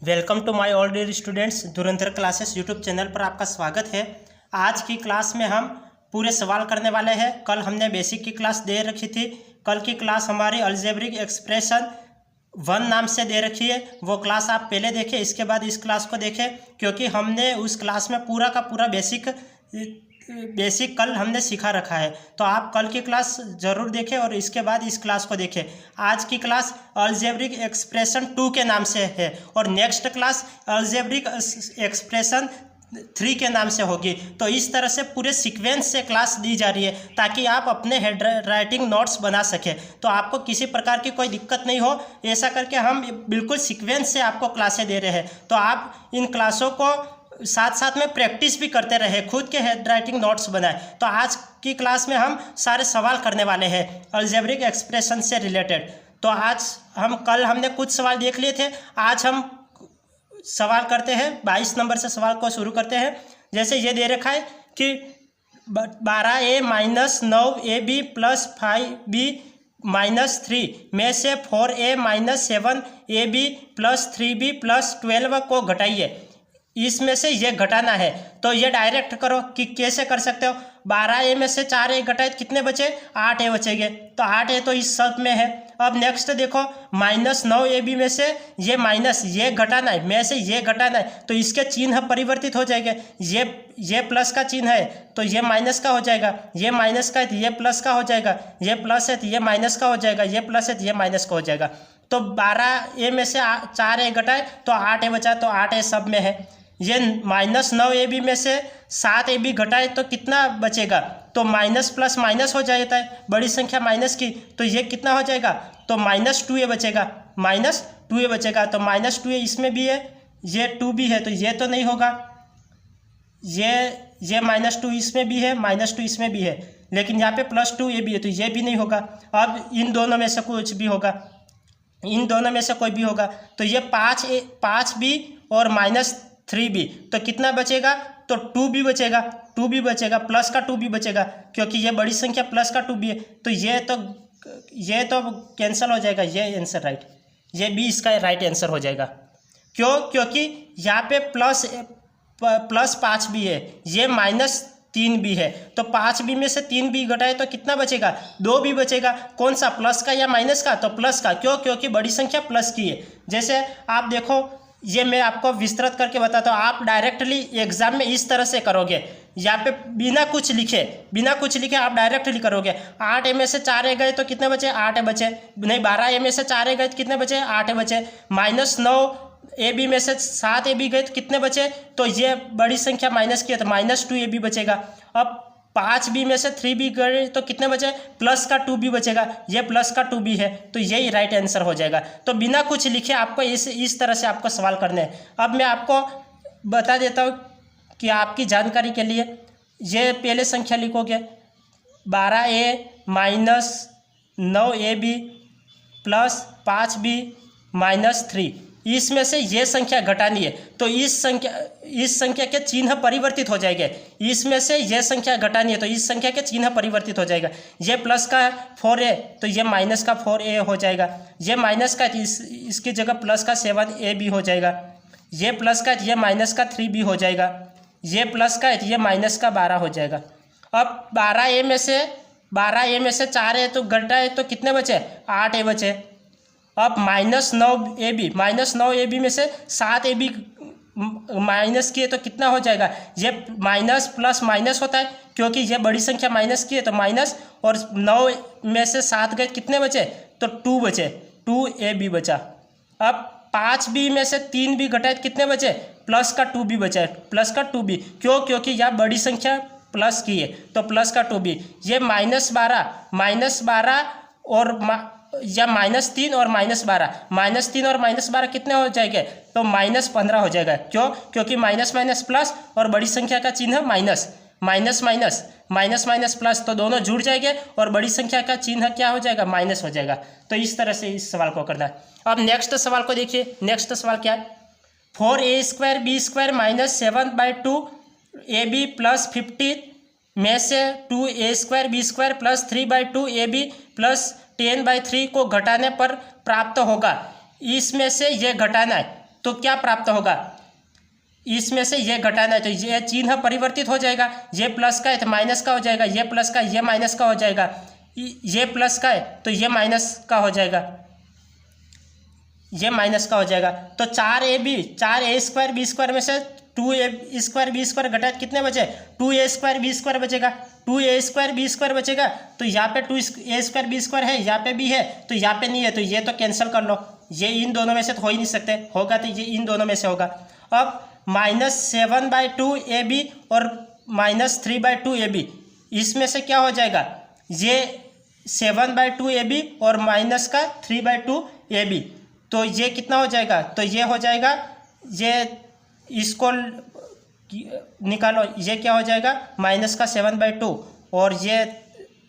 Welcome to my all dear students. Dhurandhar classes YouTube channel पर आपका स्वागत है। आज की क्लास में हम पूरे सवाल करने वाले हैं। कल हमने बेसिक की क्लास दे रखी थी। कल की क्लास हमारी अलजेब्रिक एक्सप्रेशन 1 नाम से दे रखी है। वो क्लास आप पहले देखें, इसके बाद इस क्लास को देखें, क्योंकि हमने उस क्लास में पूरा का पूरा बेसिक कल हमने सिखा रखा है। तो आप कल की क्लास ज़रूर देखें और इसके बाद इस क्लास को देखें। आज की क्लास अलजेब्रिक एक्सप्रेशन 2 के नाम से है और नेक्स्ट क्लास अलजेब्रिक एक्सप्रेशन 3 के नाम से होगी। तो इस तरह से पूरे सीक्वेंस से क्लास दी जा रही है ताकि आप अपने हैंड राइटिंग नोट्स बना सकें, तो आपको किसी प्रकार की कोई दिक्कत नहीं हो। ऐसा करके हम बिल्कुल सीक्वेंस से आपको क्लासें दे रहे हैं। तो आप इन क्लासों को साथ साथ में प्रैक्टिस भी करते रहे, खुद के हैंड राइटिंग नोट्स बनाए। तो आज की क्लास में हम सारे सवाल करने वाले हैं अलजेब्रिक एक्सप्रेशन से रिलेटेड। तो आज कल हमने कुछ सवाल देख लिए थे, आज हम सवाल करते हैं। 22 नंबर से सवाल को शुरू करते हैं। जैसे ये दे रखा है कि 12a minus 9ab plus 5b minus 3 में से 4a minus 7ab plus 3b plus 12 को घटाइए। इसमें से ये घटाना है। तो ये डायरेक्ट करो कि कैसे कर सकते हो। 12a में से 4a घटाए तो कितने बचे? 8a बचेंगे। तो 8a तो इस सब में है। अब नेक्स्ट देखो, माइनस 9ab में से ये माइनस ये घटाना है, में से ये घटाना है, तो इसके चिन्ह परिवर्तित हो जाएंगे। ये प्लस का चिन्ह है तो ये माइनस का हो जाएगा, ये माइनस का है तो ये प्लस का हो जाएगा, ये प्लस है तो ये माइनस का हो जाएगा, ये प्लस है तो ये माइनस का हो जाएगा। तो 12a में से 4a घटाए तो 8a बचा, तो 8a सब में है। ये माइनस 9ab में से 7ab घटाए तो कितना बचेगा? तो माइनस प्लस माइनस हो जाता है, बड़ी संख्या माइनस की, तो ये कितना हो जाएगा? तो माइनस 2a बचेगा, माइनस 2a बचेगा। तो माइनस 2a इसमें भी है, ये 2 भी है, तो ये तो नहीं होगा। ये माइनस 2 इसमें भी है, माइनस 2 इसमें भी है, लेकिन यहाँ पे प्लस 2a भी है, तो ये भी नहीं होगा। अब इन दोनों में से कुछ भी होगा, इन दोनों में से कोई भी होगा। तो ये 5b और माइनस 3b, तो कितना बचेगा? तो 2b बचेगा, 2b बचेगा, प्लस का 2b बचेगा, क्योंकि ये बड़ी संख्या प्लस का 2b है। तो ये तो कैंसिल हो जाएगा, ये आंसर राइट, ये भी इसका राइट आंसर हो जाएगा। क्यों? क्योंकि यहाँ पे प्लस 5b है, ये माइनस 3b है, तो 5b में से 3b घटाए तो कितना बचेगा? 2b बचेगा। कौन सा? प्लस का या माइनस का? तो प्लस का। क्यों? क्योंकि बड़ी संख्या प्लस की है। जैसे आप देखो, ये मैं आपको विस्तृत करके बताता हूँ। आप डायरेक्टली एग्जाम में इस तरह से करोगे, यहाँ पे बिना कुछ लिखे आप डायरेक्टली करोगे। 8a में से 4a गए तो कितने बचे? 8a बचे। नहीं, 12a में से 4a गए तो कितने बचे? 8a बचे। माइनस 9ab में से 7ab गए तो कितने बचे? तो ये बड़ी संख्या माइनस की है, तो माइनस 2ab बचेगा। अब 5b में से 3b गए तो कितने बचे? प्लस का 2b बचेगा, ये प्लस का 2b है, तो यही राइट आंसर हो जाएगा। तो बिना कुछ लिखे आपको इस तरह से आपको सवाल करने हैं। अब मैं आपको बता देता हूँ कि आपकी जानकारी के लिए, ये पहले संख्या लिखोगे 12a minus 9ab plus 5b minus 3, इसमें से ये संख्या घटानी है, तो इस संख्या के चिन्ह परिवर्तित हो जाएंगे। इसमें से ये संख्या घटानी है तो इस संख्या के चिन्ह परिवर्तित हो जाएगा। ये प्लस का 4a तो ये माइनस का 4a हो जाएगा। ये माइनस का इसकी जगह प्लस का 7ab हो जाएगा। ये प्लस का ये माइनस का 3b हो जाएगा। ये प्लस का ये माइनस का 12 हो जाएगा। अब 12a में से 4a तो घटाए तो कितने बचे? 8a बचे। अब माइनस 9ab में से 7ab माइनस किए तो कितना हो जाएगा? ये माइनस प्लस माइनस होता है, क्योंकि ये बड़ी संख्या माइनस की है, तो माइनस, और 9 में से 7 गए कितने बचे? तो 2 बचे, 2ab बचा। अब 5b में से 3b घटाए कितने बचे? प्लस का 2b बचा है, प्लस का 2b। क्यों? क्योंकि यह बड़ी संख्या प्लस की है, तो प्लस का 2b। ये माइनस 12 और या माइनस 3 और माइनस 12 कितने हो जाएंगे? तो माइनस 15 हो जाएगा। क्यों? क्योंकि माइनस माइनस प्लस और बड़ी संख्या का चिन्ह माइनस प्लस, तो दोनों जुड़ जाएंगे और बड़ी संख्या का चिन्ह क्या हो जाएगा? माइनस हो जाएगा। तो इस तरह से इस सवाल को करना है। अब नेक्स्ट सवाल को देखिए। नेक्स्ट सवाल क्या है? 4a² b² minus 7/2ab plus 50 में से 2a² b² plus 3/2ab plus 10/3 को घटाने पर प्राप्त होगा। इसमें से ये घटाना है, तो क्या प्राप्त होगा, इसमें से ये घटाना है तो ये चिन्ह परिवर्तित हो जाएगा, ये प्लस का है तो माइनस का हो जाएगा, ये प्लस का ये माइनस का हो जाएगा, ये प्लस का है तो ये माइनस का हो जाएगा, ये माइनस का हो जाएगा। तो 4a स्क्वायर बी स्क्वायर में से 2a स्क्वायर बी स्क्वायर घटा कितने बचे, 2a स्क्वायर बी स्क्वायर बचेगा, 2a स्क्वायर बी स्क्वायर बचेगा। तो यहाँ पे 2a स्क्वायर बी स्क्वायर है, यहाँ पे भी है तो यहाँ पे नहीं है, तो ये तो कैंसिल कर लो, ये इन दोनों में से तो हो ही नहीं सकते, होगा तो ये इन दोनों में से होगा। अब -7/2ab और -3/2ab, इसमें से क्या हो जाएगा, ये 7/2ab और माइनस का 3/2ab, तो ये कितना हो जाएगा, तो ये हो जाएगा, ये इसको निकालो, ये क्या हो जाएगा माइनस का 7/2 और ये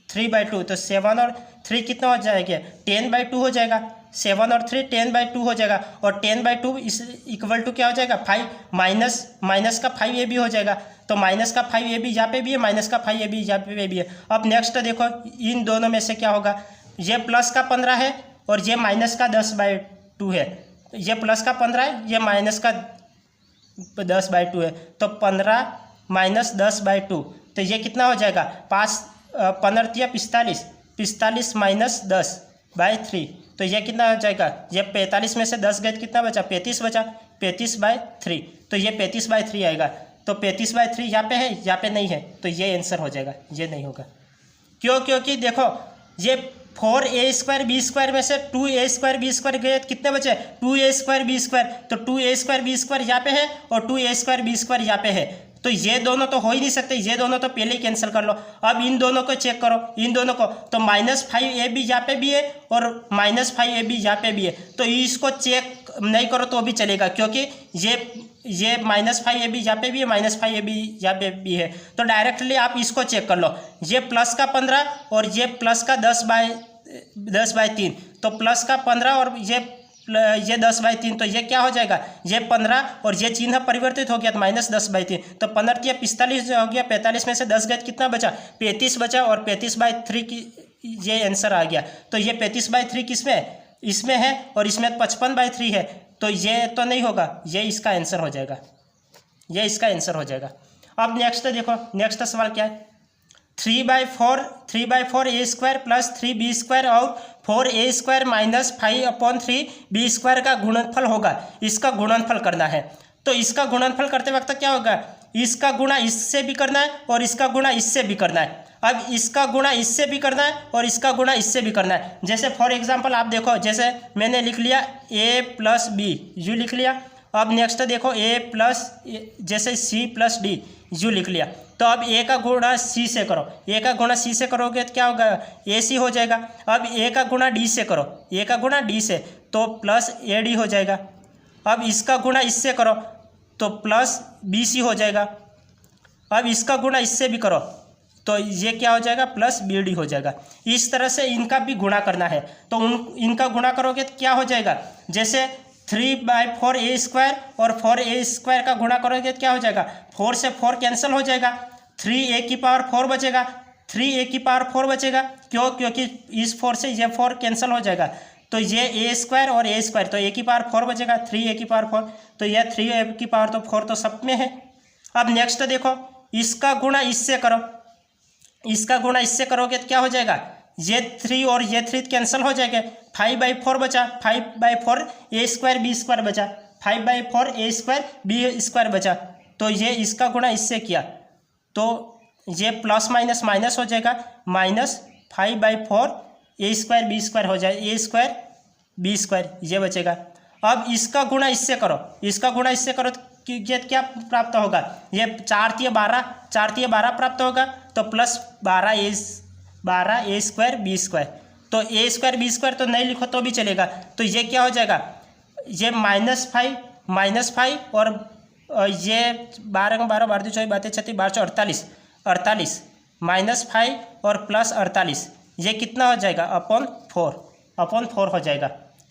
3/2, तो 7 और 3 कितना हो जाएगा 10/2 हो जाएगा, 7 और 3 10/2 हो जाएगा, और 10/2 इस इक्वल टू क्या हो जाएगा 5 माइनस का 5ab हो जाएगा। तो माइनस का 5ab यहाँ पे भी है, माइनस का 5ab यहाँ पे भी है। अब नेक्स्ट देखो इन दोनों में से क्या होगा, ये प्लस का 15 है और ये माइनस का 10/2 है, ये प्लस का 15 है, ये माइनस का 10/2 है, तो 15 माइनस 10/2, तो ये कितना हो जाएगा 15 45 माइनस 10/3, तो ये कितना हो जाएगा, ये 45 में से 10 गए कितना बचा 35 बचा, 35/3, तो ये 35/3 आएगा। तो 35/3 यहाँ पे है, यहाँ पे नहीं है, तो ये आंसर हो जाएगा, ये नहीं होगा। क्यों, क्योंकि देखो ये 4a स्क्वायर बी स्क्वायर में से 2a स्क्वायर बी स्क्वायर गए कितने बचे 2a स्क्वायर बी स्क्वायर, तो 2a स्क्वायर बी स्क्वायर यहाँ पे है और 2a स्क्वायर बी स्क्वायर यहाँ पे है, तो ये दोनों तो हो ही नहीं सकते, ये दोनों तो पहले ही कैंसिल कर लो। अब इन दोनों को चेक करो, इन दोनों को, तो -5ab यहाँ पे भी है और -5ab यहाँ पे भी है, तो इसको चेक नहीं करो तो भी चलेगा, क्योंकि ये -5ab यहाँ पे भी है, -5ab यहाँ पे भी है, तो डायरेक्टली आप इसको चेक कर लो, ये प्लस का 15 और ये प्लस का 10/3, तो प्लस का 15 और ये 10/3, तो ये क्या हो जाएगा, ये 15 और ये चिन्ह परिवर्तित हो गया तो -10/3, तो 15 45 हो गया, 45 में से 10 गए कितना बचा 35 बचा, और 35/3 की ये आंसर आ गया। तो ये 35/3 किसमें है, इसमें है, और इसमें 55/3 है, तो ये तो नहीं होगा, ये इसका आंसर हो जाएगा, ये इसका आंसर हो जाएगा। अब नेक्स्ट देखो, नेक्स्ट सवाल क्या है, 3/4a square plus 3b square और 4a square minus 5/3b square का गुणनफल होगा, इसका गुणनफल करना है। तो इसका गुणनफल करते वक्त क्या होगा, इसका गुणा इससे भी करना है और इसका गुणा इससे भी करना है। अब इसका गुणा इससे भी करना है और इसका गुणा इससे भी करना है। जैसे फॉर एग्जांपल आप देखो, जैसे मैंने लिख लिया a + b यू लिख लिया। अब नेक्स्ट देखो जैसे c + d यू लिख लिया। तो अब a का गुणा c से करो, a का गुणा c से करोगे तो क्या होगा ac हो जाएगा। अब a का गुणा d से करो, a का गुणा d से, तो +ad हो जाएगा। अब इसका गुणा इससे करो तो +bc हो जाएगा। अब इसका गुणा इससे भी करो तो ये क्या हो जाएगा +bd हो जाएगा। इस तरह से इनका भी गुणा करना है, तो इनका गुणा करोगे तो क्या हो जाएगा, जैसे 3/4a स्क्वायर और 4a स्क्वायर का गुणा करोगे तो क्या हो जाएगा, 4 से 4 कैंसिल हो जाएगा, 3a⁴ बचेगा, 3a⁴ बचेगा। क्यों, क्योंकि इस 4 से ये 4 कैंसिल हो जाएगा, तो ये a स्क्वायर और a स्क्वायर, तो a⁴ बचेगा, 3a⁴, तो यह 3a⁴ तो सब में है। अब नेक्स्ट देखो, इसका गुणा इससे करो, इसका गुणा इससे करोगे तो क्या हो जाएगा, ये 3 और ये 3 कैंसिल हो जाएगा, 5/4 बचा, 5/4 a स्क्वायर b स्क्वायर बचा, 5/4 a स्क्वायर b स्क्वायर बचा। तो ये इसका गुणा इससे किया तो ये प्लस माइनस माइनस हो जाएगा, -5/4 a स्क्वायर b स्क्वायर हो जाए, a स्क्वायर b स्क्वायर ये बचेगा। अब इसका गुणा इससे करो, इसका गुणा इससे करो तो ये क्या प्राप्त होगा, ये 4×3=12 प्राप्त होगा, तो +12a स्क्वायर b स्क्वायर। तो a स्क्वायर b स्क्वायर तो नहीं लिखो तो भी चलेगा, तो ये क्या हो जाएगा, ये -5 और ये 12×12 12 24 बातें 36 12 48 -5 और +48, ये कितना हो जाएगा अपॉन 4 हो जाएगा।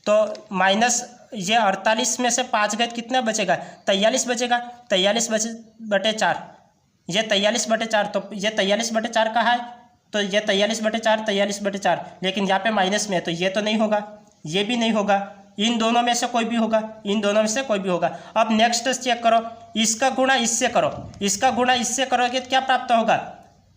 तो माइनस ये 48 में से 5 गए कितना बचेगा 43 बचेगा, 43/4, ये 43/4, तो ये 43/4 कहाँ है, तो ये 43/4, लेकिन यहाँ पे माइनस में है तो ये तो नहीं होगा, ये भी नहीं होगा, इन दोनों में से कोई भी होगा, इन दोनों में से कोई भी होगा। अब नेक्स्ट चेक करो, इसका गुणा इससे करो, इसका गुणा इससे करोगे तो क्या प्राप्त होगा,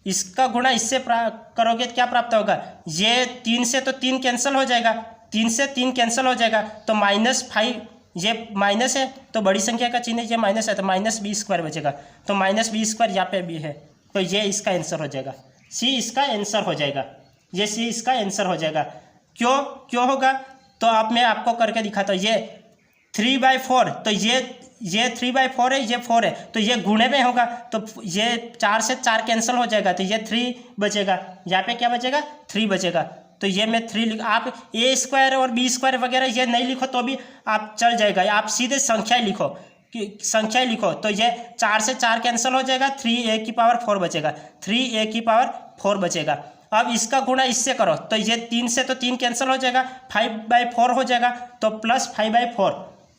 इसका गुणा इससे करोगे तो क्या प्राप्त होगा, ये 3 से तो 3 कैंसिल हो जाएगा, 3 से 3 कैंसिल हो जाएगा, तो -5, ये माइनस है तो बड़ी संख्या का चिन्ह ये माइनस है तो -b² बचेगा, तो -b² यहाँ पे भी है, तो ये इसका आंसर हो जाएगा, सी इसका आंसर हो जाएगा, ये सी इसका आंसर हो जाएगा। क्यों होगा, तो अब मैं आपको करके दिखाता हूँ। ये 3/4, तो ये 3/4 है, ये 4 है, तो ये गुणे में होगा, तो ये 4 से 4 कैंसिल हो जाएगा, तो ये 3 बचेगा, यहाँ पे क्या बचेगा, 3 बचेगा, तो ये मैं 3 लिख, आप a² और b² वगैरह ये नहीं लिखो तो भी आप चल जाएगा, आप सीधे संख्याएं लिखो, संख्याएं लिखो, तो ये 4 से 4 कैंसिल हो जाएगा, 3a⁴ बचेगा, 3a⁴ बचेगा। अब इसका गुणा इससे करो, तो ये 3 से तो 3 कैंसिल हो जाएगा, 5/4 हो जाएगा, तो +5/4,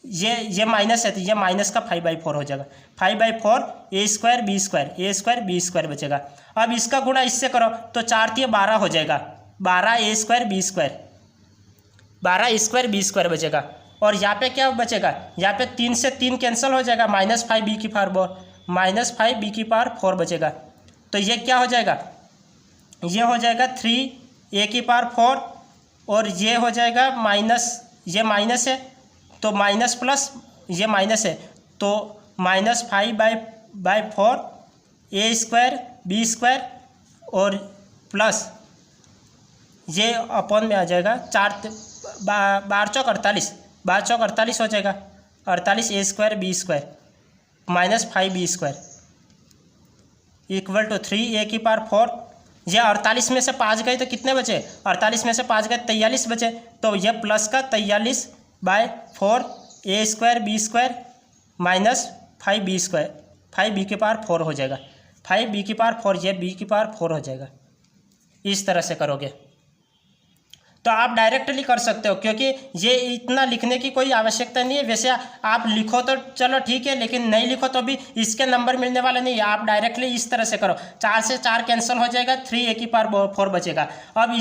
ये माइनस है तो ये माइनस का 5/4 हो जाएगा, 5/4 a² b² बचेगा। अब इसका गुणा इससे करो तो 4 × 12 हो जाएगा, 12 a² b², 12 a² b² बचेगा। और यहाँ पे क्या बचेगा, यहाँ पे 3 से 3 कैंसिल हो जाएगा, -5b⁴ बचेगा, तो ये क्या हो जाएगा, ये हो जाएगा 3a⁴, और ये हो जाएगा ये माइनस है तो माइनस प्लस ये माइनस है, तो -5/4 a² b² और प्लस ये अपॉन में आ जाएगा 12 चौक 48 हो जाएगा, 48 a² b² -5b² equal to 3a⁴। ये 48 में से 5 गए तो कितने बचे, 48 में से 5 गए 43 बचे, तो ये प्लस का 43/4 a² b² -5b², 5b⁴ हो जाएगा, 5b⁴, ये b⁴ हो जाएगा। इस तरह से करोगे तो आप डायरेक्टली कर सकते हो, क्योंकि ये इतना लिखने की कोई आवश्यकता नहीं है। वैसे आप लिखो तो चलो ठीक है, लेकिन नहीं लिखो तो भी इसके नंबर मिलने वाले नहीं है, आप डायरेक्टली इस तरह से करो, 4 से 4 कैंसिल हो जाएगा, 3a⁴ बचेगा। अब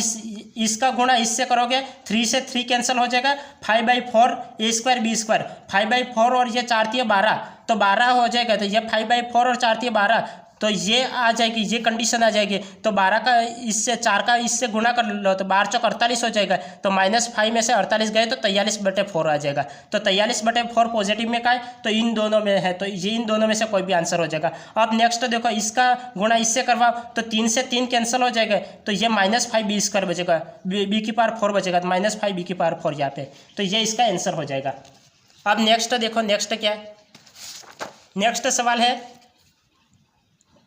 इसका गुणा इससे करोगे, 3 से 3 कैंसिल हो जाएगा, 5/4 a² b², 5/4 और ये 4 × 12, तो 12 हो जाएगा, तो ये 5/4 और 4 × 12, तो ये आ जाएगी, ये कंडीशन आ जाएगी, तो 12 का इससे 4 का इससे गुणा कर लो, तो 12 चौक 48 हो जाएगा, तो -5 में से 48 गए तो 43/4 आ जाएगा, तो 43/4 पॉजिटिव में का है, तो इन दोनों में है, तो ये इन दोनों में से कोई भी आंसर हो जाएगा। अब नेक्स्ट देखो, इसका गुणा इससे करवाओ तो 3 से 3 कैंसिल हो जाएगा, तो ये -5b² बचेगा, b⁴ बचेगा, तो -5b⁴ यहाँ पे, तो ये इसका आंसर हो जाएगा। अब नेक्स्ट देखो, नेक्स्ट क्या है, नेक्स्ट सवाल है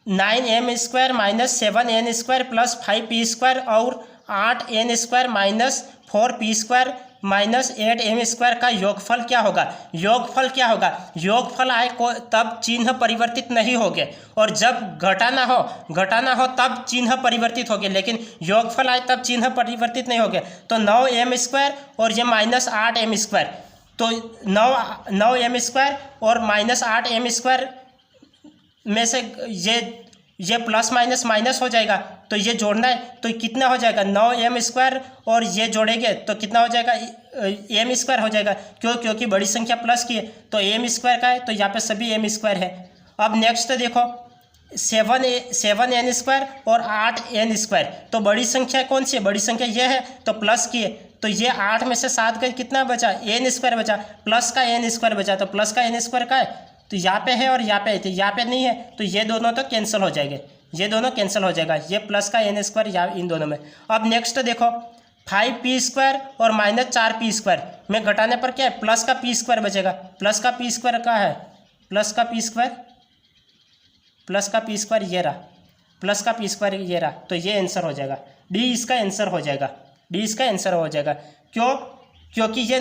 9m² - 7n² + 5p² और 8n² - 4p² -8m² का योगफल क्या होगा। योगफल क्या होगा, योगफल आए को तब चिन्ह परिवर्तित नहीं होंगे, और जब घटाना हो तब चिन्ह परिवर्तित होंगे, लेकिन योगफल आए तब चिन्ह परिवर्तित नहीं होंगे। तो 9m² और ये -8m², तो 9m² और -8m² में से ये प्लस माइनस माइनस हो जाएगा, तो ये जोड़ना है, तो कितना हो जाएगा, 9m² और ये जोड़ेंगे तो कितना हो जाएगा, m² हो जाएगा, क्योंकि बड़ी संख्या प्लस की है, तो m² का है, तो यहाँ पे सभी m² है। अब नेक्स्ट देखो 7n² और 8n², तो बड़ी संख्या कौन सी है, बड़ी संख्या ये है, तो प्लस की है, तो ये 8 में से 7 गए, कितना बचा, n² बचा, प्लस का n² बचा, तो प्लस का n² का है, तो यहाँ पे है और यहाँ पे है, तो यहाँ पे नहीं है, तो ये दोनों तो कैंसिल हो जाएंगे, ये दोनों कैंसिल हो जाएगा, ये प्लस का n² या इन दोनों में। अब नेक्स्ट देखो 5p² और -4p² में घटाने पर क्या है, प्लस का p² बचेगा, प्लस का p² का है, प्लस का p² ये रहा, प्लस का p² ये रहा, तो ये आंसर हो जाएगा, डी इसका आंसर हो जाएगा, डी इसका आंसर हो जाएगा। क्योंकि ये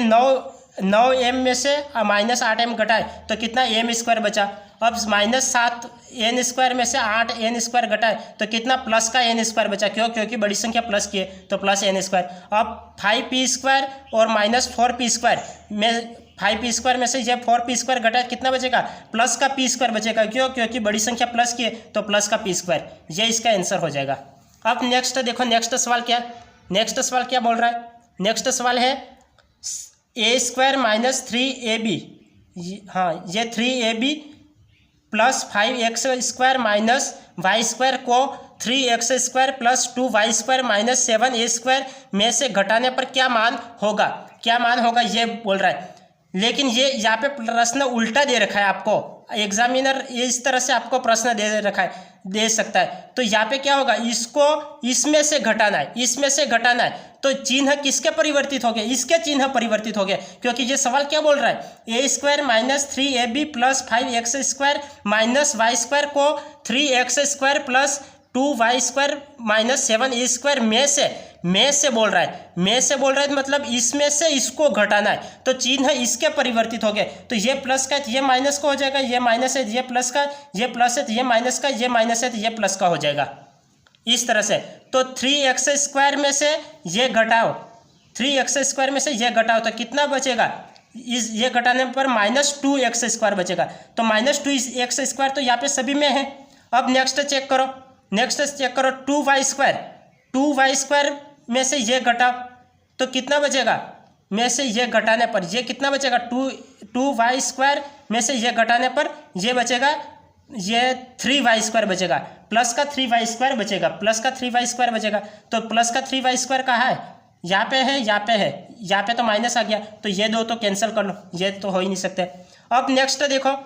9m में से -8m घटाए तो कितना m² बचा। अब -7n² में से 8n² घटाए तो कितना, प्लस का n² बचा, क्योंकि बड़ी संख्या प्लस की है, तो प्लस n²। अब 5p² और -4p² में 5p² में से ये 4p² घटाए कितना बचेगा, प्लस का p² बचेगा, क्योंकि बड़ी संख्या प्लस की है, तो प्लस का p², ये इसका आंसर हो जाएगा। अब नेक्स्ट देखो, नेक्स्ट सवाल क्या बोल रहा है, नेक्स्ट सवाल है ए स्क्वायर माइनस 3ab, हाँ ये 3ab plus 5x square minus Y square को 3x square plus 2y square minus 7a square में से घटाने पर क्या मान होगा, क्या मान होगा ये बोल रहा है। लेकिन ये यहाँ पे प्रश्न उल्टा दे रखा है आपको, एग्जामिनर ये इस तरह से आपको प्रश्न दे रखा है, दे सकता है। तो यहाँ पे क्या होगा, इसको इसमें से घटाना है, इसमें से घटाना है, तो चिन्ह किसके परिवर्तित हो गए, इसके चिन्ह परिवर्तित हो गए, क्योंकि ये सवाल क्या बोल रहा है, A square minus 3ab plus 5x square minus Y square को 3x square plus 2y square minus 7a square में से बोल रहा है, में से बोल रहा है मतलब इसमें से इसको घटाना है, तो चिन्ह इसके परिवर्तित हो गए। तो ये प्लस का ये माइनस का हो जाएगा, ये माइनस है ये प्लस का, ये प्लस है ये माइनस का, ये माइनस है तो ये प्लस का हो जाएगा इस तरह से। तो 3x स्क्वायर में से ये घटाओ, 3x स्क्वायर में से ये घटाओ तो कितना बचेगा, इस ये घटाने पर माइनस 2x स्क्वायर बचेगा। तो माइनस 2x स्क्वायर तो यहाँ पे सभी में है। अब नेक्स्ट चेक करो, नेक्स्ट चेक करो 2y स्क्वायर, 2y स्क्वायर में से ये घटाओ तो कितना बचेगा, में से ये घटाने पर ये कितना बचेगा, 2y स्क्वायर में से ये घटाने पर ये बचेगा, ये 3y स्क्वायर बचेगा, प्लस का 3y स्क्वायर बचेगा, प्लस का 3y स्क्वायर बचेगा। तो प्लस का 3y स्क्वायर कहाँ है, यहाँ पे है, यहाँ पे है, यहाँ पे तो माइनस आ गया, तो ये दो तो कैंसिल कर लो, ये तो हो ही नहीं सकते। अब नेक्स्ट देखो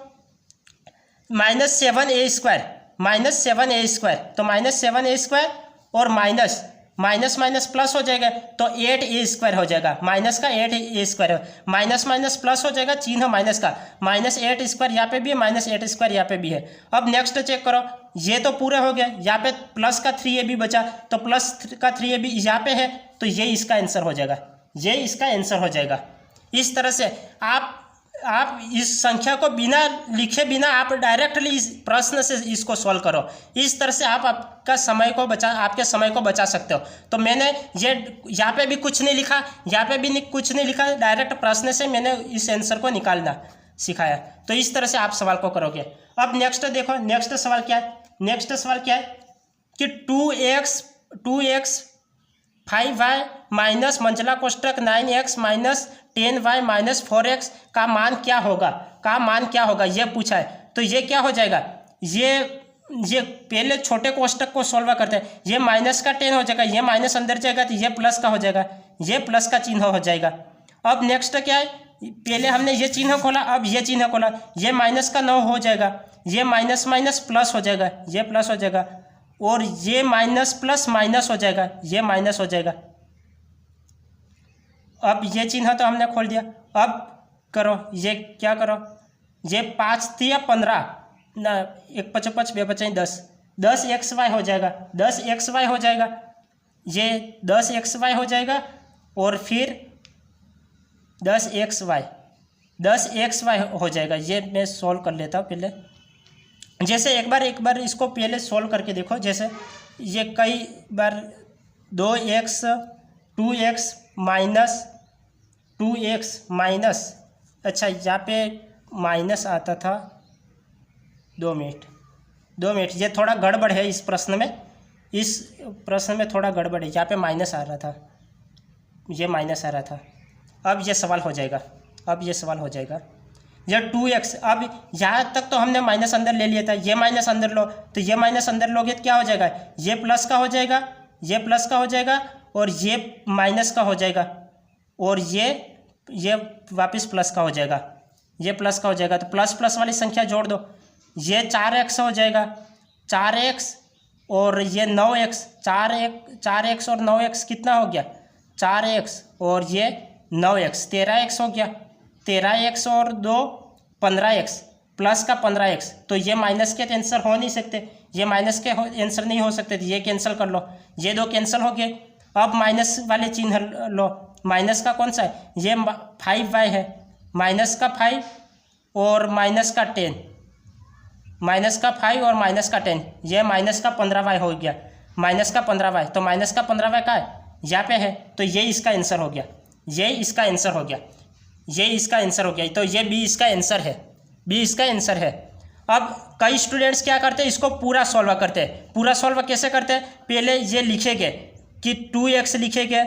minus 7a square, minus 7a square, तो माइनस 7a स्क्वायर और माइनस माइनस माइनस प्लस हो जाएगा तो 8a स्क्वायर हो जाएगा, माइनस का 8a square, minus minus plus हो जाएगा, चिन्ह माइनस का, माइनस 8 स्क्वायर यहाँ पे भी है, माइनस 8 स्क्वायर यहाँ पे भी है। अब नेक्स्ट चेक करो, ये तो पूरे हो गए, यहाँ पे प्लस का 3ab बचा, तो प्लस का 3ab यहाँ पे है, तो ये इसका आंसर हो जाएगा, ये इसका आंसर हो जाएगा। इस तरह से आप इस संख्या को बिना लिखे बिना आप डायरेक्टली इस प्रश्न से इसको सॉल्व करो। इस तरह से आप आपके समय को बचा सकते हो। तो मैंने ये यहाँ पे भी कुछ नहीं लिखा, यहाँ पे भी कुछ नहीं लिखा, डायरेक्ट प्रश्न से मैंने इस आंसर को निकालना सिखाया। तो इस तरह से आप सवाल को करोगे। अब नेक्स्ट देखो, नेक्स्ट सवाल क्या है, नेक्स्ट सवाल क्या है कि 2x 5y माइनस मंझला कोष्टक 9x minus 10y minus 4x का मान क्या होगा, का मान क्या होगा ये पूछा है। तो ये क्या हो जाएगा, ये पहले छोटे कोष्टक को सॉल्व करते हैं, ये माइनस का 10 हो जाएगा, ये माइनस अंदर जाएगा तो ये प्लस का हो जाएगा, ये प्लस का चिन्ह हो जाएगा। अब नेक्स्ट क्या है, पहले हमने ये चिन्ह खोला, अब ये चिन्ह खोला, ये माइनस का 9 हो जाएगा, ये माइनस माइनस प्लस हो जाएगा, ये प्लस हो जाएगा, और ये माइनस प्लस माइनस हो जाएगा, ये माइनस हो जाएगा। अब ये चिन्ह तो हमने खोल दिया। अब करो, ये क्या करो, ये 5 3 15 ना, 1 5 5 2 5 10, 10xy हो जाएगा, 10xy हो जाएगा, ये 10xy हो जाएगा, और फिर 10xy हो जाएगा। ये मैं सॉल्व कर लेता हूँ पहले, जैसे एक बार इसको पहले सॉल्व करके देखो। जैसे ये कई बार 2x माइनस, अच्छा यहाँ पे माइनस आता था, 2 मिनट, ये थोड़ा गड़बड़ है इस प्रश्न में थोड़ा गड़बड़ है, यहाँ पे माइनस आ रहा था, ये माइनस आ रहा था। अब ये सवाल हो जाएगा, ये 2x, अब यहाँ तक तो हमने माइनस अंदर ले लिया था, ये माइनस अंदर लो, तो ये माइनस अंदर लोगे तो क्या हो जाएगा, ये प्लस का हो जाएगा, ये प्लस का हो जाएगा, और ये माइनस का हो जाएगा, और ये वापस प्लस का हो जाएगा, ये प्लस का हो जाएगा। तो प्लस प्लस वाली संख्या जोड़ दो, ये 4x हो जाएगा, 4x और ये 9x, 4x और 9x कितना हो गया, 4x और ये 9x 13x हो गया, 13x और 2 15x, प्लस का 15x। तो ये माइनस के आंसर हो नहीं सकते, ये माइनस के आंसर नहीं हो सकते, तो ये कैंसिल कर लो, ये 2 कैंसिल हो गए। अब माइनस वाले चिन्ह लो, माइनस का कौन सा है, ये 5y है, माइनस का 5 और माइनस का 10, माइनस का 5 और माइनस का 10, ये माइनस का 15y हो गया, माइनस का 15y। तो माइनस का 15y का है, यहाँ पे है, तो ये इसका आंसर हो गया, ये इसका आंसर हो गया, ये इसका आंसर हो गया। तो ये बी इसका आंसर है, बी इसका आंसर है। अब कई स्टूडेंट्स क्या करते हैं, इसको पूरा सॉल्व करते हैं। पूरा सॉल्व कैसे करते हैं, पहले ये लिखेंगे कि 2x लिखेंगे,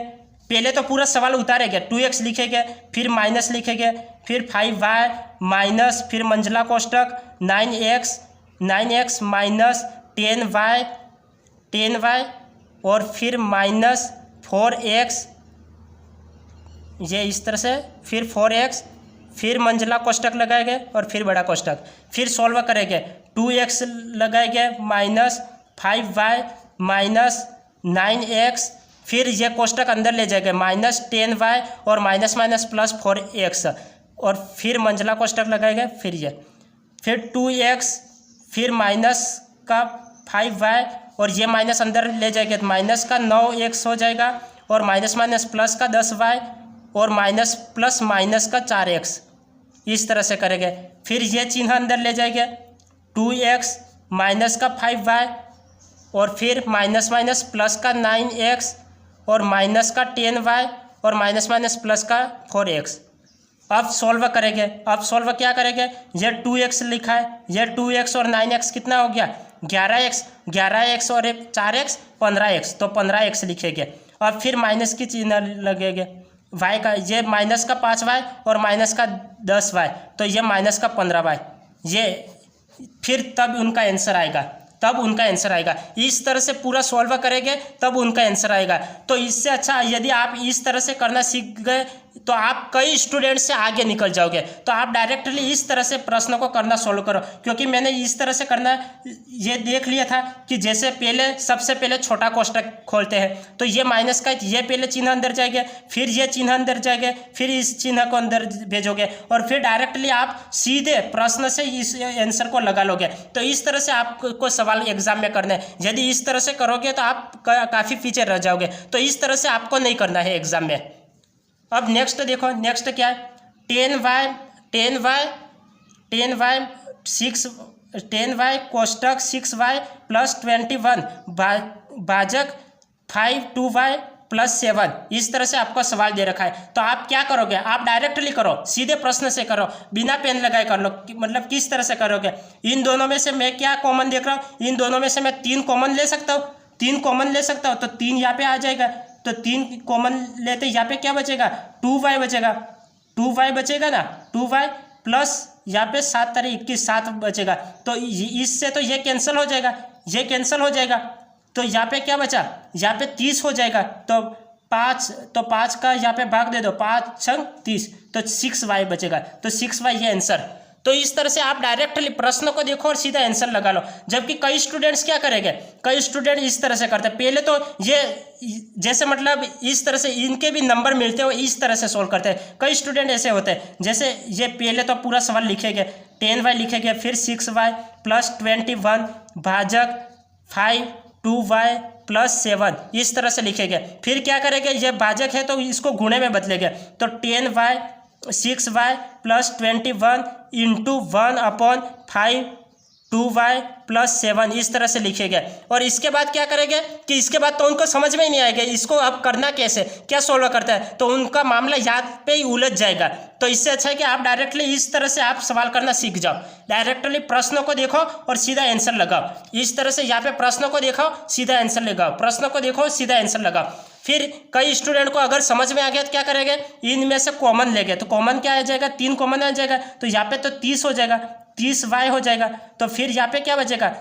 पहले तो पूरा सवाल उतारेंगे, 2x लिखेंगे, फिर माइनस लिखेंगे, फिर 5y माइनस, फिर मंझला कोष्टक 9x माइनस 10y और फिर माइनस 4x, ये इस तरह से, फिर 4x, फिर मंझला कोष्टक लगाएंगे और फिर बड़ा कोष्टक, फिर सॉल्व करेंगे, 2x लगाएंगे माइनस 5y माइनस 9x, फिर ये कोष्टक अंदर ले जाएंगे, माइनस 10y और माइनस माइनस प्लस 4x और फिर मंझला कोष्टक लगाएंगे, फिर 2x, फिर माइनस का 5y और ये माइनस अंदर ले जाएंगे तो माइनस का 9x हो जाएगा और माइनस माइनस प्लस का 10y और माइनस प्लस माइनस का 4x, इस तरह से करेंगे। फिर ये चिन्ह अंदर ले जाएंगे, 2x माइनस का 5y और फिर माइनस माइनस प्लस का 9x और माइनस का 10y और माइनस माइनस प्लस का 4x। अब सॉल्व करेंगे, अब सॉल्व क्या करेंगे, ये 2x लिखा है, ये 2x और 9x कितना हो गया 11x और 4x 15x, तो 15x लिखेंगे। अब फिर माइनस की चिन्ह लगेंगे, y का, ये माइनस का 5y और माइनस का 10y, तो ये माइनस का 15y, ये फिर तब उनका आंसर आएगा, इस तरह से पूरा सॉल्व करेंगे तब उनका आंसर आएगा। तो इससे अच्छा यदि आप इस तरह से करना सीख गए तो आप कई स्टूडेंट से आगे निकल जाओगे। तो आप डायरेक्टली इस तरह से प्रश्नों को करना सॉल्व करो, क्योंकि मैंने इस तरह से करना ये देख लिया था कि जैसे सबसे पहले छोटा कोष्टक खोलते हैं, तो ये माइनस का ये पहले चिन्ह अंदर जाएंगे, फिर ये चिन्ह अंदर जाएंगे, फिर इस चिन्ह को अंदर भेजोगे और फिर डायरेक्टली आप सीधे प्रश्न से इस आंसर को लगा लोगे। तो इस तरह से आपको सवाल एग्जाम में करना है। यदि इस तरह से करोगे तो आप काफ़ी पीछे रह जाओगे। तो इस तरह से आपको नहीं करना है एग्जाम में। अब नेक्स्ट देखो, नेक्स्ट क्या है, 10y कोष्टक 6y प्लस 21 भाजक 5 प्लस 7, इस तरह से आपको सवाल दे रखा है। तो आप क्या करोगे, आप डायरेक्टली करो, सीधे प्रश्न से करो, बिना पेन लगाए कर लो। मतलब किस तरह से करोगे, इन दोनों में से मैं क्या कॉमन देख रहा हूँ, इन दोनों में से मैं 3 कॉमन ले सकता हूँ, 3 कॉमन ले सकता हूँ, तो 3 यहाँ पे आ जाएगा। तो 3 कॉमन लेते यहाँ पे क्या बचेगा, 2y बचेगा, 2y बचेगा ना, 2y प्लस यहाँ पे 7 तारीख 21 7 बचेगा। तो इससे तो ये कैंसिल हो जाएगा, ये कैंसिल हो जाएगा। तो यहाँ पे क्या बचा, यहाँ पे 30 हो जाएगा। तो 5 का यहाँ पे भाग दे दो, 5 छंग 30, तो 6y बचेगा। तो 6y ये आंसर। तो इस तरह से आप डायरेक्टली प्रश्न को देखो और सीधा आंसर लगा लो। जबकि कई स्टूडेंट्स क्या करेंगे, कई स्टूडेंट इस तरह से करते हैं, पहले तो ये जैसे मतलब इस तरह से इनके भी नंबर मिलते हो, इस तरह से सोल्व करते हैं। कई स्टूडेंट ऐसे होते हैं, जैसे ये पहले तो पूरा सवाल लिखेंगे, 10y लिखेंगे, फिर 6y प्लस 21 भाजक 5 2y प्लस 7, इस तरह से लिखेंगे। फिर क्या करेंगे, ये भाजक है तो इसको गुणे में बदलेंगे, तो 10y 6y plus 21 into 1/5 2y plus 7, इस तरह से लिखेंगे। और इसके बाद क्या करेंगे कि इसके बाद तो उनको समझ में ही नहीं आएगा इसको अब करना कैसे, क्या सोल्व करता है, तो उनका मामला याद पे ही उलझ जाएगा। तो इससे अच्छा है कि आप डायरेक्टली इस तरह से आप सवाल करना सीख जाओ। डायरेक्टली प्रश्नों को देखो और सीधा आंसर लगाओ। इस तरह से यहाँ पे प्रश्नों को देखो, सीधा आंसर लगाओ, प्रश्नों को देखो, सीधा आंसर लगाओ। फिर कई स्टूडेंट को अगर समझ में आ गया तो क्या करेंगे, इनमें से कॉमन लेंगे, तो कॉमन क्या आ जाएगा, 3 कॉमन आ जाएगा, तो यहाँ पे तो 30 हो जाएगा, 30y हो जाएगा। तो फिर यहाँ पे क्या बचेगा,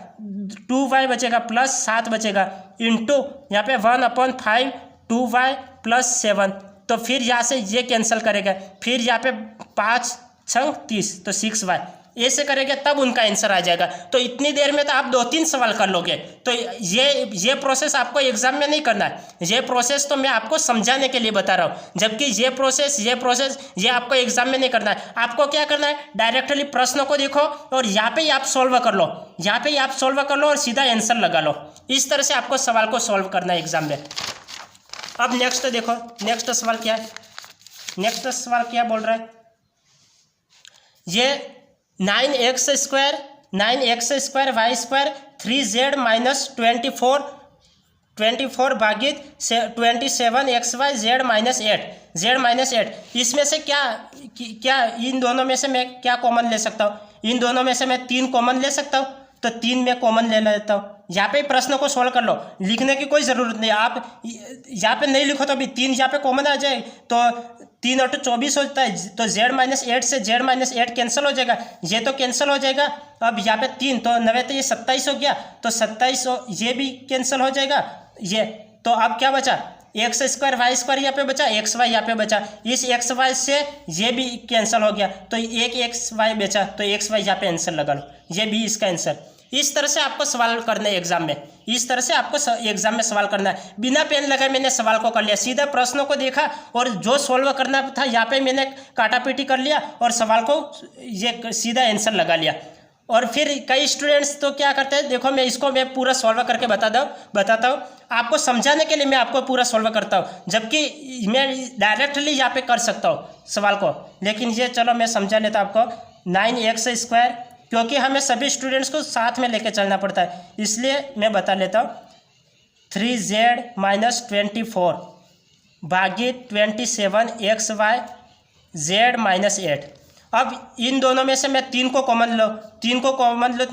2y बचेगा प्लस 7 बचेगा इंटू यहाँ पे 1/5 2y प्लस 7। तो फिर यहाँ से ये कैंसिल करेगा, फिर यहाँ पे 5 छंग 30, तो 6y ऐसे करेंगे तब उनका आंसर आ जाएगा। तो इतनी देर में तो आप 2-3 सवाल कर लोगे। तो ये प्रोसेस आपको एग्जाम में नहीं करना है, ये प्रोसेस तो मैं आपको समझाने के लिए बता रहा हूँ। जबकि ये प्रोसेस आपको एग्जाम में नहीं करना है। आपको क्या करना है, डायरेक्टली प्रश्नों को देखो और यहाँ पे ही आप सॉल्व कर लो, यहाँ पे ही आप सॉल्व कर लो और सीधा आंसर लगा लो। इस तरह से आपको सवाल को सॉल्व करना है एग्जाम में। अब नेक्स्ट देखो, नेक्स्ट सवाल क्या है, नेक्स्ट सवाल क्या बोल रहा है, ये 9x square y square 3z minus 24 भागित 27xy z माइनस 8, इसमें से क्या इन दोनों में से मैं क्या कॉमन ले सकता हूँ, इन दोनों में से मैं 3 कॉमन ले सकता हूँ, तो 3 में कॉमन ले लेता हूँ। यहाँ पे प्रश्न को सोल्व कर लो, लिखने की कोई ज़रूरत नहीं। आप यहाँ पे नहीं लिखो तो भी 3 यहाँ पे कॉमन आ जाए, तो 3 और 24 होता है, तो z-8 से z-8 कैंसिल हो जाएगा, ये तो कैंसिल हो जाएगा। अब यहाँ पे 3 तो 9 तो ये 27 हो गया, तो 27 ये भी कैंसिल हो जाएगा ये। तो अब क्या बचा, एक्स स्क्वायर वाई स्क्वायर यहाँ पे बचा, एक्स वाई यहाँ पे बचा, इस एक्स वाई से ये भी कैंसिल हो गया, तो एक एक्स वाई बचा, तो एक्स वाई यहाँ पे आंसर लगा लो, ये भी इसका आंसर। इस तरह से आपको सवाल करना है एग्जाम में, इस तरह से आपको एग्जाम में सवाल करना है। बिना पेन लगाए मैंने सवाल को कर लिया, सीधा प्रश्नों को देखा और जो सोल्व करना था यहाँ पे मैंने काटापीटी कर लिया और सवाल को ये सीधा आंसर लगा लिया। और फिर कई स्टूडेंट्स तो क्या करते हैं, देखो मैं पूरा सॉल्व करके बताता हूँ आपको समझाने के लिए, मैं आपको पूरा सॉल्व करता हूँ, जबकि मैं डायरेक्टली यहाँ पे कर सकता हूँ सवाल को, लेकिन ये चलो मैं समझा लेता हूँ आपको। 9x², क्योंकि हमें सभी स्टूडेंट्स को साथ में लेके चलना पड़ता है, इसलिए मैं बता लेता हूँ। 3z-24 भागी 27xy z-8। अब इन दोनों में से मैं 3 को कॉमन लो,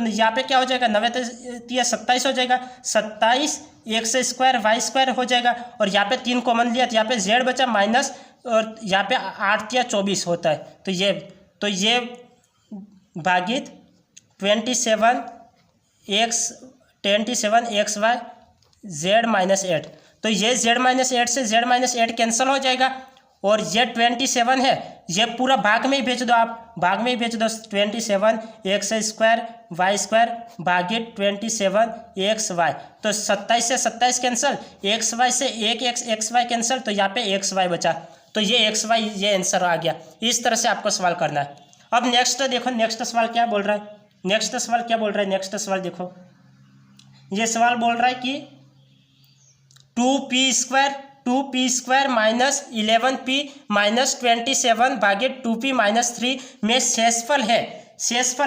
यहाँ पे क्या हो जाएगा, 9 या 27 हो जाएगा, 27 x² y² हो जाएगा, और यहाँ पे 3 कॉमन लिया तो यहाँ पे z बचा माइनस, और यहाँ पे 8 या 24 होता है, तो ये भागित 27xy z-8, तो ये z-8 से z-8 कैंसिल हो जाएगा, और ये 27 है, ये पूरा भाग में ही भेज दो, आप भाग में ही भेज दो। 27x² y² भागी 27xy, तो 27 से 27 कैंसिल, xy से 1xy कैंसिल, तो यहाँ पे xy बचा, तो ये xy ये आंसर आ गया। इस तरह से आपको सवाल करना है। अब नेक्स्ट देखो, नेक्स्ट सवाल क्या बोल रहा है, नेक्स्ट सवाल देखो, ये सवाल बोल रहा है कि 2p² माइनस 11p माइनस 27 भागे 2p माइनस 3 में शेषफल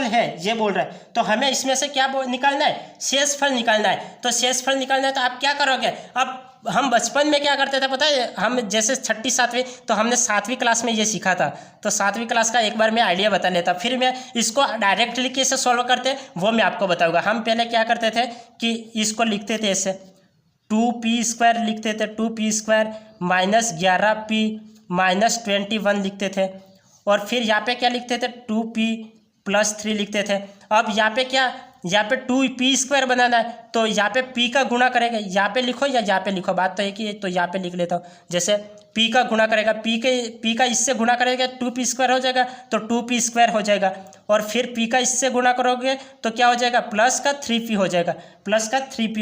है ये बोल रहा है। तो हमें इसमें से क्या निकालना है, शेषफल निकालना है। तो शेषफल निकालना है तो आप क्या करोगे, अब हम बचपन में क्या करते थे पता है, हम जैसे 6ठी 7वीं, तो हमने 7वीं क्लास में ये सीखा था, तो 7वीं क्लास का एक बार मैं आइडिया बता लेता, फिर मैं इसको डायरेक्टली कैसे सॉल्व करते वो मैं आपको बताऊंगा। हम पहले क्या करते थे कि इसको लिखते थे ऐसे, 2p² लिखते थे, 2p² माइनस 11p माइनस 21 लिखते थे, और फिर यहाँ पे क्या लिखते थे, 2p प्लस 3 लिखते थे। अब यहाँ पे 2p² बनाना है, तो यहाँ पे p का गुणा करेगा, यहाँ पे लिखो या यहाँ पे लिखो, बात तो एक ही है, तो यहाँ पे लिख लेता हूँ। जैसे p का गुणा करेगा, p का इससे गुणा करेगा 2p² हो जाएगा, तो 2p² हो जाएगा, और फिर p का इससे गुणा करोगे तो क्या हो जाएगा, प्लस का 3p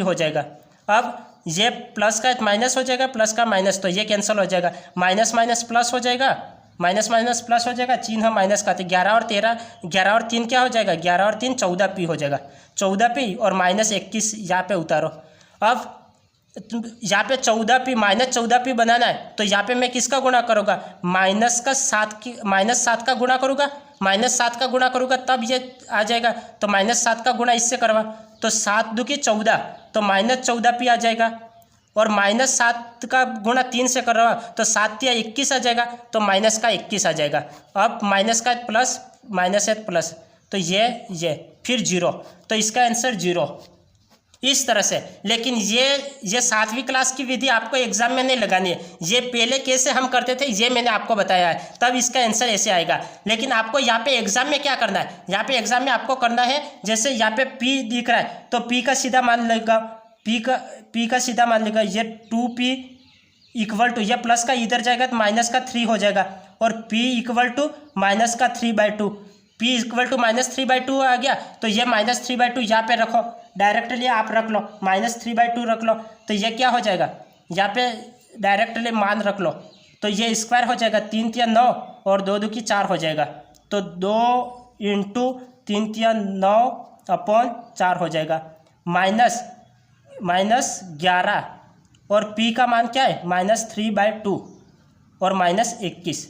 हो जाएगा, अब ये प्लस का माइनस हो जाएगा, प्लस का माइनस, तो ये कैंसिल हो जाएगा, माइनस माइनस प्लस हो जाएगा, चिन्ह माइनस का, तो 11 और 3 क्या हो जाएगा, 11 और 3 14p हो जाएगा, 14p और माइनस 21 यहाँ पे उतारो। अब यहाँ पे 14p माइनस 14p बनाना है, तो यहाँ पे मैं किसका गुणा करूँगा, माइनस 7 का गुणा करूँगा, तब ये आ जाएगा, तो -7 का गुणा इससे करवा, तो 7 दूनी 14, तो -14p आ जाएगा, और -7 का गुणा 3 से कर रहा तो 7 या 21 आ जाएगा, तो माइनस का 21 आ जाएगा। अब माइनस का प्लस, माइनस एक प्लस, तो ये फिर 0, तो इसका आंसर 0। इस तरह से, लेकिन ये 7वीं क्लास की विधि आपको एग्जाम में नहीं लगानी है, ये पहले कैसे हम करते थे ये मैंने आपको बताया है, तब इसका आंसर ऐसे आएगा। लेकिन आपको यहाँ पे एग्जाम में क्या करना है, यहाँ पे एग्जाम में आपको करना है, जैसे यहाँ पे p दिख रहा है तो p का सीधा मान लेगा, p का सीधा मान लेगा, ये 2p इक्वल टू, यह प्लस का इधर जाएगा तो माइनस का 3 हो जाएगा, और p इक्वल टू माइनस का 3/2, p इक्वल टू -3/2 आ गया, तो ये -3/2 यहाँ पे रखो, डायरेक्टली आप रख लो, -3/2 रख लो, तो ये क्या हो जाएगा, यहाँ पे डायरेक्टली मान रख लो, तो ये स्क्वायर हो जाएगा, 3 × 9 और 2 × 4 हो जाएगा, तो 2 × 3 × 9/4 हो जाएगा, -11, और p का मान क्या है, -3/2 और -21,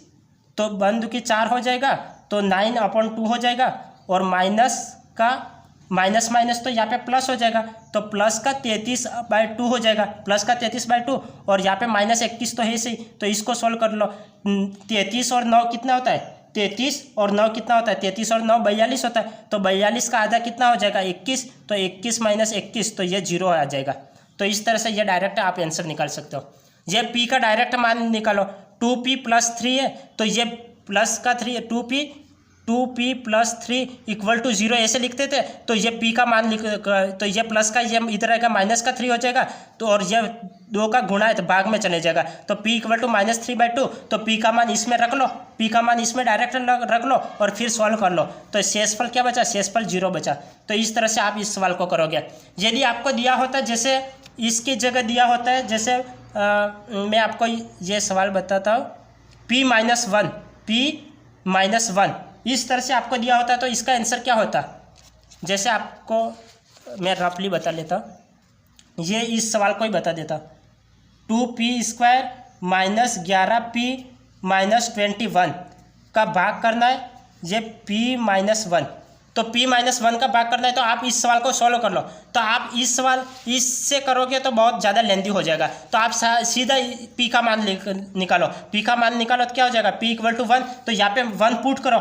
तो 1 × 4 हो जाएगा, तो 9/2 हो जाएगा, और माइनस का माइनस तो यहाँ पे प्लस हो जाएगा, तो प्लस का 33/2 हो जाएगा, प्लस का 33/2, और यहाँ पे -21 तो है सही, तो इसको सोल्व कर लो। 33 और 9 कितना होता है, 33 और 9 कितना होता है, 33 और 9 42 होता है। तो 42 का आधा कितना हो जाएगा, 21। तो 21 माइनस 21, तो ये 0 आ जाएगा। तो इस तरह से ये डायरेक्ट आप आंसर निकाल सकते हो। ये p का डायरेक्ट मान निकालो, 2p + 3 है, तो ये प्लस का 3 है, 2p + 3 = 0 ऐसे लिखते थे। तो ये p का मान तो ये प्लस का ये इधर आएगा, माइनस का 3 हो जाएगा। तो और ये 2 का गुणा है तो भाग में चले जाएगा। तो p = -3/2। तो p का मान इसमें रख लो, p का मान इसमें डायरेक्ट रख लो और फिर सॉल्व कर लो। तो शेषफल क्या बचा, शेषफल 0 बचा। तो इस तरह से आप इस सवाल को करोगे। यदि आपको दिया होता है, जैसे इसकी जगह दिया होता है, जैसे मैं आपको ये सवाल बताता हूँ, p-1 इस तरह से आपको दिया होता है तो इसका आंसर क्या होता। जैसे आपको मैं रफली बता लेता हूँ, ये इस सवाल को ही बता देता, 2p² - 11p - 21 का भाग करना है, ये p-1। तो p-1 का भाग करना है, तो आप इस सवाल को सॉल्व कर लो। तो आप इस सवाल इससे करोगे तो बहुत ज़्यादा लेंदी हो जाएगा। तो आप सीधा p का मान निकालो, p का मान निकालो तो क्या हो जाएगा, p = 1। तो यहाँ पे 1 पुट करो,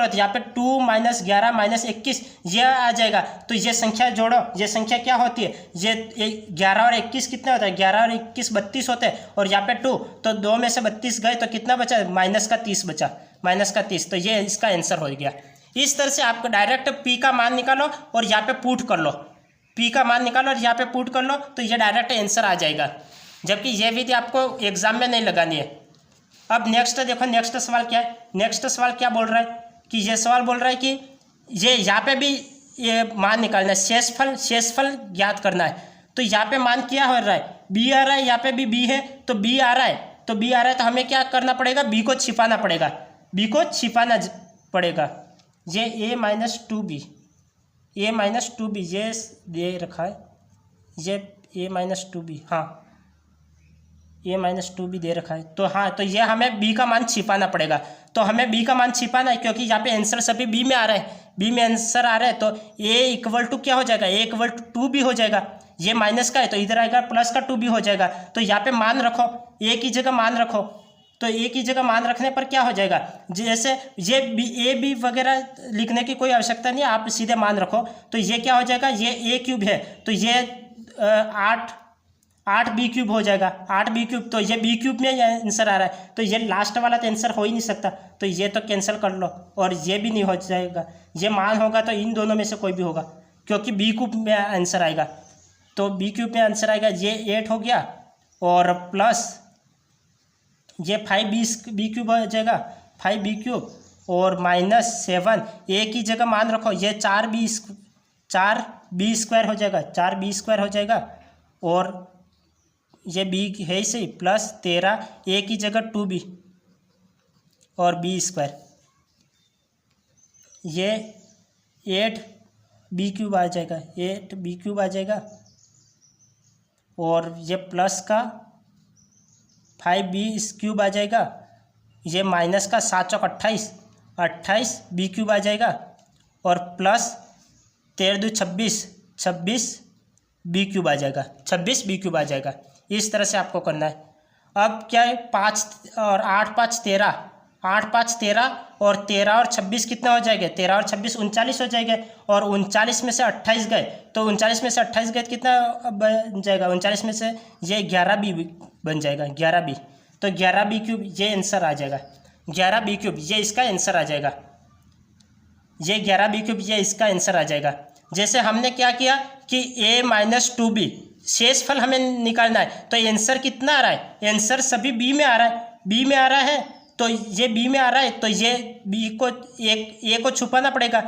तो यहाँ पे 2 - 11 - 21 ये आ जाएगा। तो ये संख्या जोड़ो, ये संख्या क्या होती है, ये 11 और 21 कितना होता है, 11 और 21 32 होते हैं। और यहाँ पे 2, तो 2 में से 32 गए तो कितना बचा, -30 बचा, -30। तो ये इसका आंसर हो गया। इस तरह से आपको डायरेक्ट p का मान निकालो और यहाँ पे पुट कर लो, p का मान निकालो और यहाँ पे पुट कर लो, तो ये डायरेक्ट आंसर आ जाएगा। जबकि ये विधि आपको एग्जाम में नहीं लगानी है। अब नेक्स्ट देखो, नेक्स्ट सवाल क्या है। नेक्स्ट सवाल क्या बोल रहा है कि ये सवाल बोल रहा है कि ये यहाँ पे भी ये मान निकालना है, शेषफल ज्ञात करना है। तो यहाँ पे मान क्या हो रहा है, b आ रहा है, यहाँ पे भी b है, तो b आ रहा है, तो हमें क्या करना पड़ेगा, b को छिपाना पड़ेगा। ये a - 2b ये दे रखा है, ये a - 2b, हाँ a - 2b दे रखा है। तो हाँ, तो ये हमें b का मान छिपाना पड़ेगा। तो हमें b का मान छिपाना है, क्योंकि यहाँ पे आंसर सभी b में आ रहा है, b में आंसर आ रहा है। तो a = क्या हो जाएगा, a = 2b हो जाएगा। ये माइनस का है तो इधर आएगा प्लस का 2b हो जाएगा। तो यहाँ पे मान रखो, a की जगह मान रखो। तो a की जगह मान रखने पर क्या हो जाएगा, जैसे ये a b वगैरह लिखने की कोई आवश्यकता नहीं है, आप सीधे मान रखो। तो ये क्या हो जाएगा, ये a³ है, तो ये 8b³ हो जाएगा, 8b³। तो ये b³ में आंसर आ रहा है, तो ये लास्ट वाला तो आंसर हो ही नहीं सकता। तो ये तो कैंसिल कर लो, और ये भी नहीं हो जाएगा। ये मान होगा तो इन दोनों में से कोई भी होगा, क्योंकि b³ में आंसर आएगा। तो b³ में आंसर आएगा, ये 8 हो गया, और प्लस ये 5b³ हो जाएगा, 5b³ और -7 a की जगह मान रखो, ये 4b² हो जाएगा, 4b² हो जाएगा। और ये b है सही, प्लस 13 a की जगह 2b और b², ये 8b³ आ जाएगा, 8b³ आ जाएगा। और ये प्लस का 5b³ आ जाएगा, ये माइनस का 7 चौक 28, 28b³ आ जाएगा। और प्लस 13 दूनी 26, 26b³ आ जाएगा, 26b³ आ जाएगा। इस तरह से आपको करना है। अब क्या है, 5 और 8 5 13, 8 5 13 और 13 और 26 कितना हो जाएगा, 13 और 26 39 हो जाएगा। और 39 में से 28 गए, तो 39 में से 28 गए तो कितना बन जाएगा, 39 में से ये 11b बन जाएगा, 11b। तो 11b³ ये आंसर आ जाएगा, 11b³ ये इसका आंसर आ जाएगा, ये 11b³ ये इसका आंसर आ जाएगा। जैसे हमने क्या किया कि a - 2b शेषफल हमें निकालना है, तो आंसर कितना आ रहा है, आंसर सभी b में आ रहा है, b में आ रहा है। तो ये b में आ रहा है, तो ये b को a को छुपाना पड़ेगा,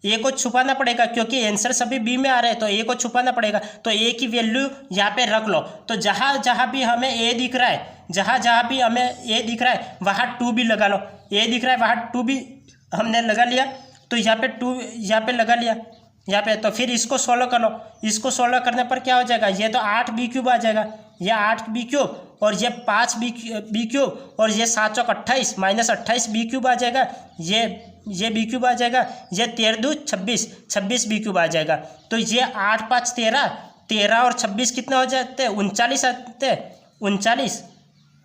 a को छुपाना पड़ेगा, क्योंकि आंसर सभी b में आ रहे हैं, तो a को छुपाना पड़ेगा। तो a की वैल्यू यहाँ पे रख लो। तो जहाँ जहाँ भी हमें a दिख रहा है, जहाँ भी हमें a दिख रहा है वहाँ 2b लगा लो, a दिख रहा है वहाँ 2b हमने लगा लिया। तो यहाँ पे 2 यहाँ पे लगा लिया, यहाँ पे। तो फिर इसको सोल्व कर लो, इसको सोल्व करने पर क्या हो जाएगा, ये तो 8b³ आ जाएगा, ये 8b³ और ये 5b³ और ये 7 चौक 28 -28b³ आ जाएगा, ये b³ आ जाएगा, ये 13 दूनी 26, 26b³ आ जाएगा। तो ये 8 5 13 और 26 कितना हो जाते हैं, 39 आते हैं, 39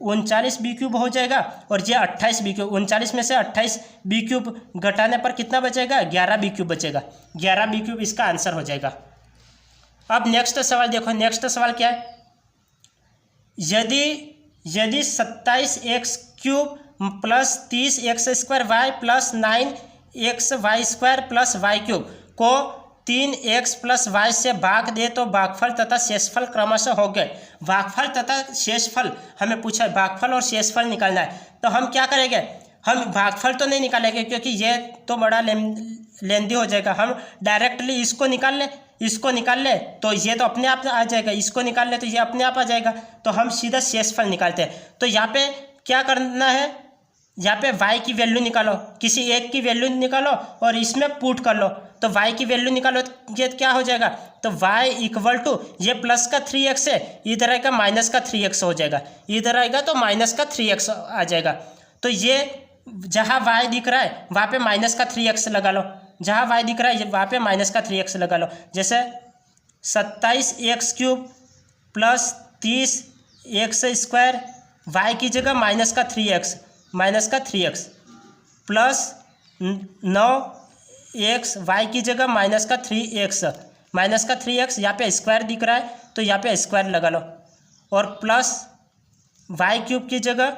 39 बी क्यूब हो जाएगा और ये 28 बी क्यूब। 39 में से 28 बी क्यूब घटाने पर कितना बचेगा? 11 बी क्यूब बचेगा। 11 बी क्यूब इसका आंसर हो जाएगा। अब नेक्स्ट सवाल देखो, नेक्स्ट सवाल क्या है? यदि 27x³ plus 30x² Y plus 9xy² plus y³ को 3x प्लस वाई से भाग दे तो भागफल तथा शेषफल क्रमशः हो गए। भागफल तथा शेषफल हमें पूछा है, भागफल और शेषफल निकालना है। तो हम क्या करेंगे? हम भागफल तो नहीं निकालेंगे क्योंकि ये तो बड़ा लेंदी हो जाएगा। हम डायरेक्टली इसको निकाल लें, इसको निकाल ले तो ये तो अपने आप आ जाएगा, इसको निकाल ले तो ये अपने आप आ जाएगा। तो हम सीधा शेषफल निकालते हैं। तो यहाँ पे क्या करना है? यहाँ पे y की वैल्यू निकालो, किसी एक की वैल्यू निकालो और इसमें पुट कर लो। तो y की वैल्यू निकालो तो ये क्या हो जाएगा? तो y इक्वल टू ये प्लस का 3x है, इधर आएगा माइनस का 3x हो जाएगा, इधर आएगा तो माइनस का 3x आ जाएगा। तो ये जहाँ y दिख रहा है वहाँ पे माइनस का 3x लगा लो, जहाँ y दिख रहा है वहाँ पे माइनस का 3x लगा लो। जैसे 27x³ प्लस 30x² y की जगह माइनस का 3x प्लस 9x वाई की जगह माइनस का 3x यहाँ पे स्क्वायर दिख रहा है तो यहाँ पे स्क्वायर लगा लो और प्लस y³ की जगह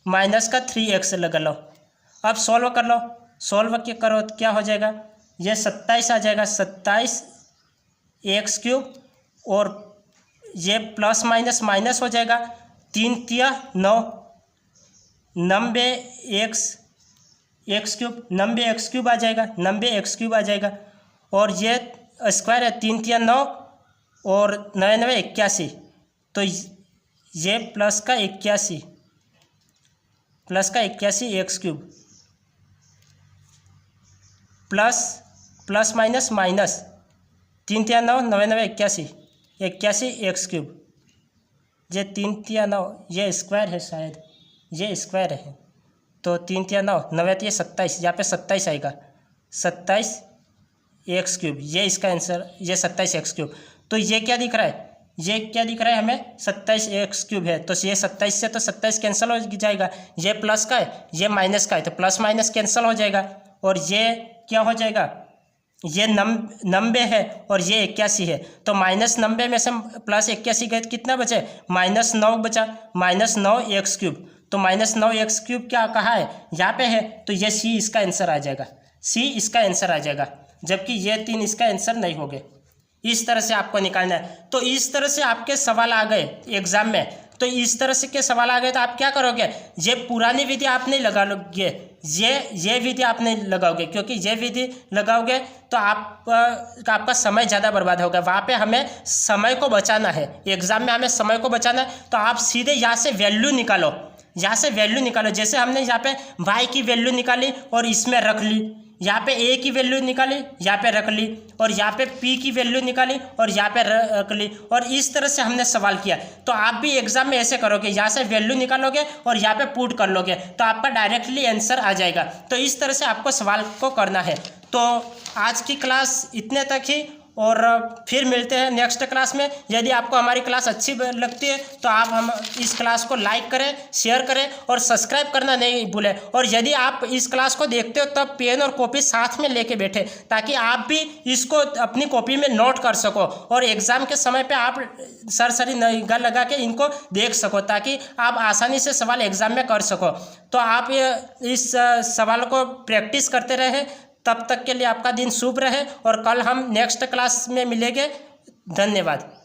माइनस का 3x लगा लो। अब सॉल्व कर लो, सॉल्व करो तो क्या हो जाएगा? ये 27 आ जाएगा, 27x³ और ये प्लस माइनस माइनस हो जाएगा, 3 तिया 9, 90x³ 90x³ आ जाएगा, 90x³ आ जाएगा और ये स्क्वायर है, 3 तिया 9 और 9 81, तो ये प्लस का 81 x³ प्लस माइनस माइनस 3 तिया 9 9 81 x³। ये 3 तिया 9 ये स्क्वायर है, शायद ये स्क्वायर है तो 3 तिया 9 9 तिया 27, यहाँ पे 27 आएगा, 27x³। ये इसका आंसर, ये 27x³। तो ये क्या दिख रहा है? ये क्या दिख रहा है हमें? 27x³ है। तो ये 27 से तो 27 कैंसिल हो जाएगा, ये प्लस का है ये माइनस का है तो प्लस माइनस कैंसिल हो जाएगा और ये क्या हो जाएगा? ये 90 है और ये 81 है तो माइनस 90 में से प्लस 81 गए तो कितना बचे? माइनस 9 बचा, माइनस 9x³। तो माइनस 9x³ क्या कहाँ है? यहाँ पे है तो ये सी इसका आंसर आ जाएगा, सी इसका आंसर आ जाएगा, जबकि ये 3 इसका आंसर नहीं हो गए। इस तरह से आपको निकालना है। तो इस तरह से आपके सवाल आ गए एग्जाम में, तो इस तरह से के सवाल आ गए तो आप क्या करोगे? ये पुरानी विधि आप नहीं लगा लोगे, ये विधि आप नहीं लगाओगे क्योंकि ये विधि लगाओगे तो आपका समय ज़्यादा बर्बाद होगा। वहाँ पे हमें समय को बचाना है, एग्जाम में हमें समय को बचाना है। तो आप सीधे यहाँ से वैल्यू निकालो, यहाँ से वैल्यू निकालो। जैसे हमने यहाँ पे y की वैल्यू निकाली और इसमें रख ली, यहाँ पे a की वैल्यू निकाली यहाँ पे रख ली और यहाँ पे p की वैल्यू निकाली और यहाँ पे रख ली और इस तरह से हमने सवाल किया। तो आप भी एग्जाम में ऐसे करोगे, यहाँ से वैल्यू निकालोगे और यहाँ पे पुट कर लोगे तो आपका डायरेक्टली आंसर आ जाएगा। तो इस तरह से आपको सवाल को करना है। तो आज की क्लास इतने तक ही और फिर मिलते हैं नेक्स्ट क्लास में। यदि आपको हमारी क्लास अच्छी लगती है तो आप हम इस क्लास को लाइक करें, शेयर करें और सब्सक्राइब करना नहीं भूलें। और यदि आप इस क्लास को देखते हो तब पेन और कॉपी साथ में लेके बैठे ताकि आप भी इसको अपनी कॉपी में नोट कर सको और एग्ज़ाम के समय पे आप सरसरी निगाह लगा के इनको देख सको ताकि आप आसानी से सवाल एग्ज़ाम में कर सको। तो आप इस सवाल को प्रैक्टिस करते रहें। तब तक के लिए आपका दिन शुभ रहे और कल हम नेक्स्ट क्लास में मिलेंगे। धन्यवाद।